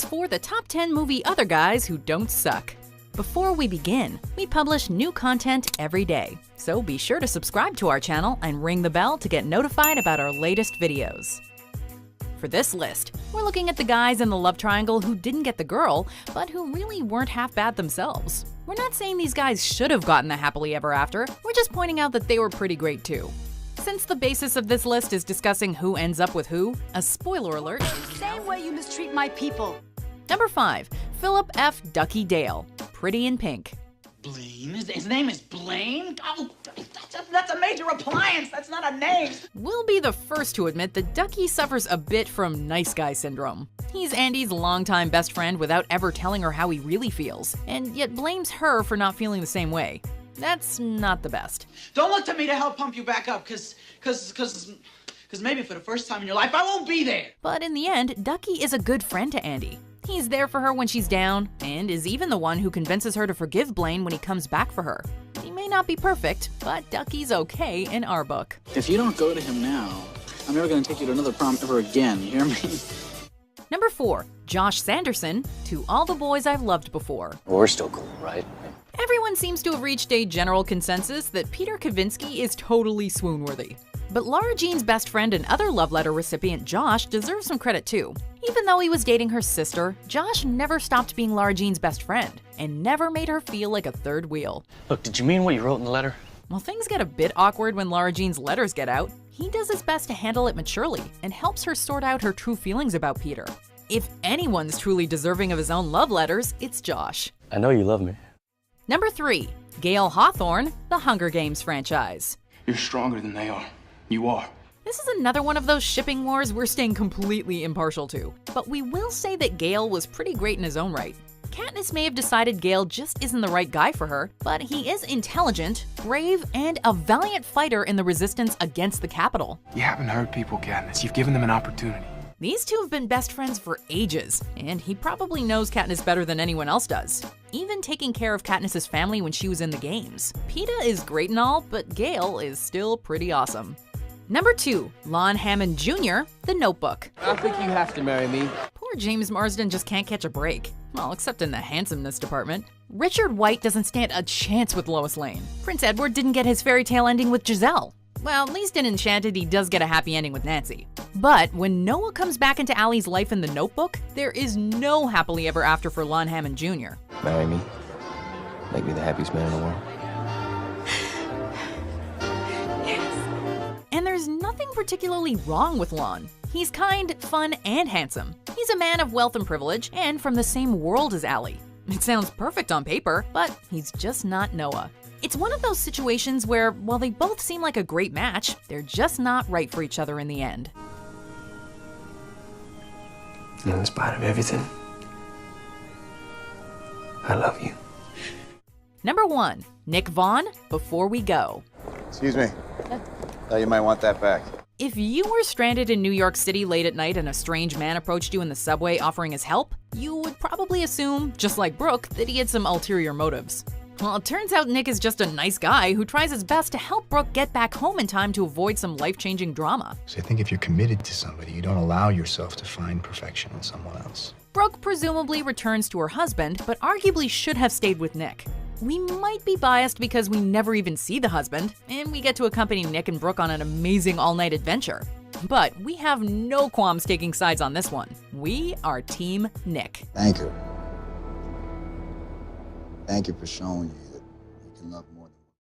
for the top 10 movie other guys who don't suck. Before we begin, we publish new content every day, so be sure to subscribe to our channel and ring the bell to get notified about our latest videos. For this list, we're looking at the guys in the love triangle who didn't get the girl, but who really weren't half bad themselves. We're not saying these guys should have gotten the happily ever after, we're just pointing out that they were pretty great too. Since the basis of this list is discussing who ends up with who, a spoiler alert. Same way you mistreat my people. Number 5. Philip F. Ducky Dale, Pretty in Pink. Blaine? His name is Blaine? Oh, that's a major appliance. That's not a name. We'll be the first to admit that Ducky suffers a bit from nice guy syndrome. He's Andy's longtime best friend without ever telling her how he really feels, and yet blames her for not feeling the same way. That's not the best. Don't look to me to help pump you back up, cause maybe for the first time in your life, I won't be there. But in the end, Ducky is a good friend to Andy. He's there for her when she's down, and is even the one who convinces her to forgive Blaine when he comes back for her. He may not be perfect, but Ducky's okay in our book. If you don't go to him now, I'm never gonna take you to another prom ever again, you hear me? Number 4. Josh Sanderson, To All the Boys I've Loved Before. We're still cool, right? Everyone seems to have reached a general consensus that Peter Kavinsky is totally swoon-worthy. But Lara Jean's best friend and other love letter recipient Josh deserves some credit too. Even though he was dating her sister, Josh never stopped being Lara Jean's best friend, and never made her feel like a third wheel. Look, did you mean what you wrote in the letter? While things get a bit awkward when Lara Jean's letters get out, he does his best to handle it maturely, and helps her sort out her true feelings about Peter. If anyone's truly deserving of his own love letters, it's Josh. I know you love me. Number 3. Gail Hawthorne, The Hunger Games franchise. You're stronger than they are. You are. This is another one of those shipping wars we're staying completely impartial to. But we will say that Gale was pretty great in his own right. Katniss may have decided Gale just isn't the right guy for her, but he is intelligent, brave, and a valiant fighter in the resistance against the Capitol. You haven't hurt people, Katniss. You've given them an opportunity. These two have been best friends for ages, and he probably knows Katniss better than anyone else does, even taking care of Katniss's family when she was in the games. Peeta is great and all, but Gale is still pretty awesome. Number 2. Lon Hammond Jr., The Notebook. I think you have to marry me. Poor James Marsden just can't catch a break. Well, except in the handsomeness department. Richard White doesn't stand a chance with Lois Lane. Prince Edward didn't get his fairy tale ending with Giselle. Well, at least in Enchanted, he does get a happy ending with Nancy. But when Noah comes back into Allie's life in The Notebook, there is no happily ever after for Lon Hammond Jr. Marry me. Make me the happiest man in the world. And there's nothing particularly wrong with Lon. He's kind, fun, and handsome. He's a man of wealth and privilege, and from the same world as Allie. It sounds perfect on paper, but he's just not Noah. It's one of those situations where, while they both seem like a great match, they're just not right for each other in the end. In spite of everything, I love you. Number 1. Nick Vaughn, Before We Go. Excuse me. Thought you might want that back. If you were stranded in New York City late at night and a strange man approached you in the subway offering his help, you would probably assume, just like Brooke, that he had some ulterior motives. Well, it turns out Nick is just a nice guy who tries his best to help Brooke get back home in time to avoid some life-changing drama. So I think if you're committed to somebody, you don't allow yourself to find perfection in someone else. Brooke presumably returns to her husband, but arguably should have stayed with Nick. We might be biased because we never even see the husband, and we get to accompany Nick and Brooke on an amazing all-night adventure. But we have no qualms taking sides on this one. We are Team Nick. Thank you. Thank you for showing you that you can love more.